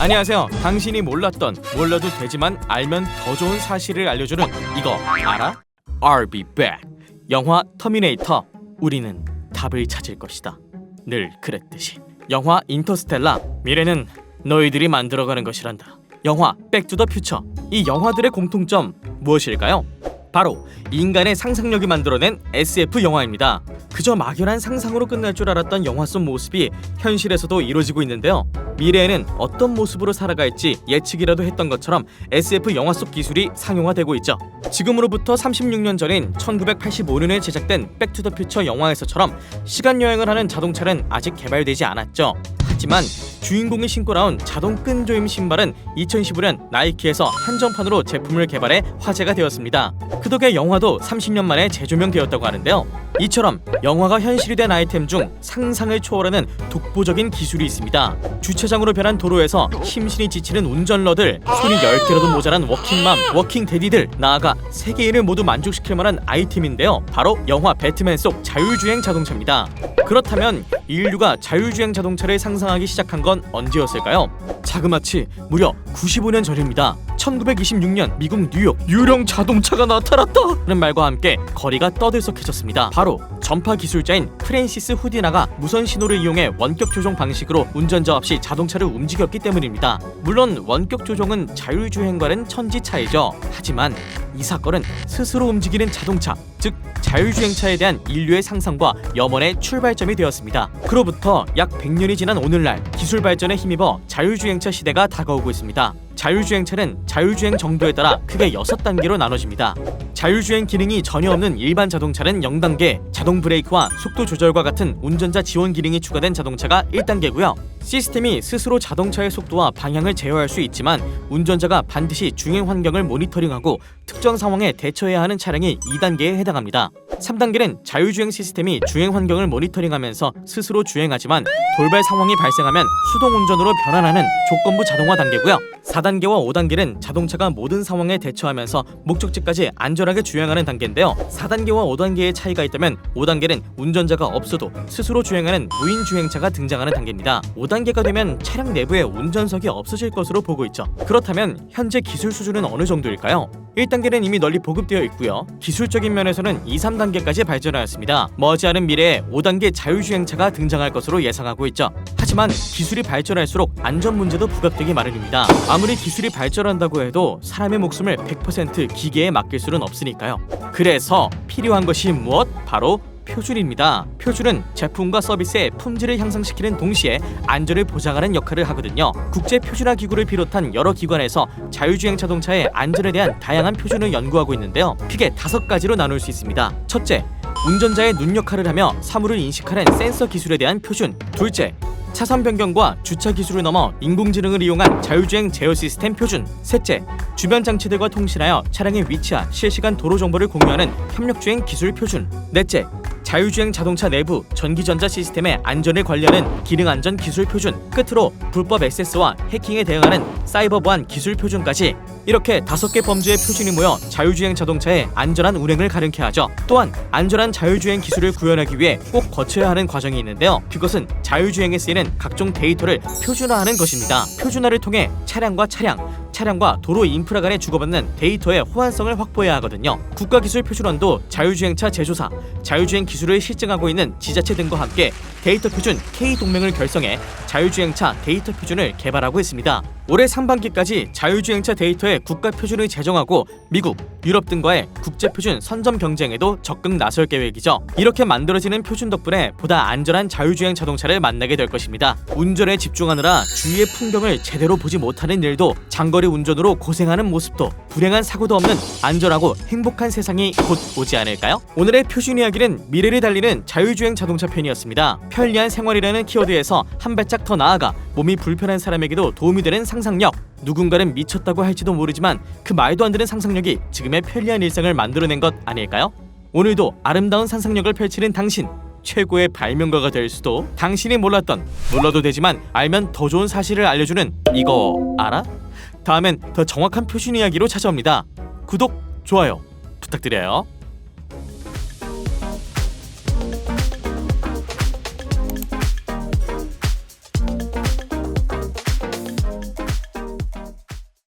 안녕하세요. 당신이 몰랐던, 몰라도 되지만 알면 더 좋은 사실을 알려주는 이거 알아? I'll be back. 영화 터미네이터. 우리는 답을 찾을 것이다. 늘 그랬듯이. 영화 인터스텔라. 미래는 너희들이 만들어가는 것이란다. 영화 백투더퓨처. 이 영화들의 공통점 무엇일까요? 바로 인간의 상상력이 만들어낸 SF 영화입니다. 그저 막연한 상상으로 끝날 줄 알았던 영화 속 모습이 현실에서도 이루어지고 있는데요. 미래에는 어떤 모습으로 살아갈지 예측이라도 했던 것처럼 SF 영화 속 기술이 상용화되고 있죠. 지금으로부터 36년 전인 1985년에 제작된 백투더퓨처 영화에서처럼 시간여행을 하는 자동차는 아직 개발되지 않았죠. 하지만 주인공이 신고 나온 자동 끈조임 신발은 2015년 나이키에서 한정판으로 제품을 개발해 화제가 되었습니다. 그 덕에 영화도 30년 만에 재조명되었다고 하는데요. 이처럼 영화가 현실이 된 아이템 중 상상을 초월하는 독보적인 기술이 있습니다. 주차장으로 변한 도로에서 심신이 지치는 운전러들, 손이 10개라도 모자란 워킹맘, 워킹데디들, 나아가 세계인을 모두 만족시킬 만한 아이템인데요. 바로 영화 배트맨 속 자율주행 자동차입니다. 그렇다면 인류가 자율주행 자동차를 상상하기 시작한 건 언제였을까요? 자그마치 무려 95년 전입니다. 1926년 미국 뉴욕 유령 자동차가 나타났다는 말과 함께 거리가 떠들썩해졌습니다. 바로 전파 기술자인 프랜시스 후디나가 무선 신호를 이용해 원격 조종 방식으로 운전자 없이 자동차를 움직였기 때문입니다. 물론 원격 조종은 자율주행과는 천지 차이죠. 하지만 이 사건은 스스로 움직이는 자동차, 즉 자율주행차에 대한 인류의 상상과 염원의 출발점이 되었습니다. 그로부터 약 100년이 지난 오늘날 기술 발전에 힘입어 자율주행차 시대가 다가오고 있습니다. 자율주행차는 자율주행 정도에 따라 크게 6단계로 나눠집니다. 자율주행 기능이 전혀 없는 일반 자동차는 0단계, 자동 브레이크와 속도 조절과 같은 운전자 지원 기능이 추가된 자동차가 1단계고요. 시스템이 스스로 자동차의 속도와 방향을 제어할 수 있지만 운전자가 반드시 주행 환경을 모니터링하고 특정 상황에 대처해야 하는 차량이 2단계에 해당합니다. 3단계는 자율주행 시스템이 주행 환경을 모니터링하면서 스스로 주행하지만 돌발 상황이 발생하면 수동 운전으로 변환하는 조건부 자동화 단계고요. 4단계와 5단계는 자동차가 모든 상황에 대처하면서 목적지까지 안전하게 주행하는 단계인데요. 4단계와 5단계의 차이가 있다면 5단계는 운전자가 없어도 스스로 주행하는 무인 주행차가 등장하는 단계입니다. 5단계가 되면 차량 내부에 운전석이 없어질 것으로 보고 있죠. 그렇다면 현재 기술 수준은 어느 정도일까요? 1단계는 이미 널리 보급되어 있고요. 기술적인 면에서는 2, 3단계까지 발전하였습니다. 머지않은 미래에 5단계 자율주행차가 등장할 것으로 예상하고 있죠. 하지만 기술이 발전할수록 안전 문제도 부각되기 마련입니다. 아무리 기술이 발전한다고 해도 사람의 목숨을 100% 기계에 맡길 수는 없으니까요. 그래서 필요한 것이 무엇? 바로 표준입니다. 표준은 제품과 서비스의 품질을 향상시키는 동시에 안전을 보장하는 역할을 하거든요. 국제표준화 기구를 비롯한 여러 기관에서 자율주행 자동차의 안전에 대한 다양한 표준을 연구하고 있는데요. 크게 5가지로 나눌 수 있습니다. 첫째, 운전자의 눈 역할을 하며 사물을 인식하는 센서 기술에 대한 표준. 둘째, 차선 변경과 주차 기술을 넘어 인공지능을 이용한 자율주행 제어 시스템 표준. 셋째, 주변 장치들과 통신하여 차량의 위치와 실시간 도로 정보를 공유하는 협력주행 기술 표준. 넷째, 자율주행 자동차 내부 전기전자 시스템의 안전을 관리하는 기능안전 기술 표준. 끝으로 불법 액세스와 해킹에 대응하는 사이버 보안 기술 표준까지. 이렇게 5개 범주의 표준이 모여 자율주행 자동차의 안전한 운행을 가능케 하죠. 또한 안전한 자율주행 기술을 구현하기 위해 꼭 거쳐야 하는 과정이 있는데요. 그것은 자율주행에 쓰이는 각종 데이터를 표준화하는 것입니다. 표준화를 통해 차량과 도로 인프라 간에 주고받는 데이터의 호환성을 확보해야 하거든요. 국가기술표준원도 자율주행차 제조사, 자율주행 기술을 실증하고 있는 지자체 등과 함께 데이터 표준 K동맹을 결성해 자율주행차 데이터 표준을 개발하고 있습니다. 올해 상반기까지 자율주행차 데이터의 국가 표준을 제정하고 미국, 유럽 등과의 국제표준 선점 경쟁에도 적극 나설 계획이죠. 이렇게 만들어지는 표준 덕분에 보다 안전한 자율주행 자동차를 만나게 될 것입니다. 운전에 집중하느라 주위의 풍경을 제대로 보지 못하는 일도, 장거리 운전으로 고생하는 모습도, 불행한 사고도 없는 안전하고 행복한 세상이 곧 오지 않을까요? 오늘의 표준 이야기는 미래를 달리는 자율주행 자동차 편이었습니다. 편리한 생활이라는 키워드에서 한 발짝 더 나아가 몸이 불편한 사람에게도 도움이 되는 상상력, 누군가는 미쳤다고 할지도 모르지만 그 말도 안 되는 상상력이 지금의 편리한 일상을 만들어낸 것 아닐까요? 오늘도 아름다운 상상력을 펼치는 당신, 최고의 발명가가 될 수도. 당신이 몰랐던, 몰라도 되지만 알면 더 좋은 사실을 알려주는 이거 알아? 다음엔 더 정확한 표준 이야기로 찾아옵니다. 구독, 좋아요 부탁드려요.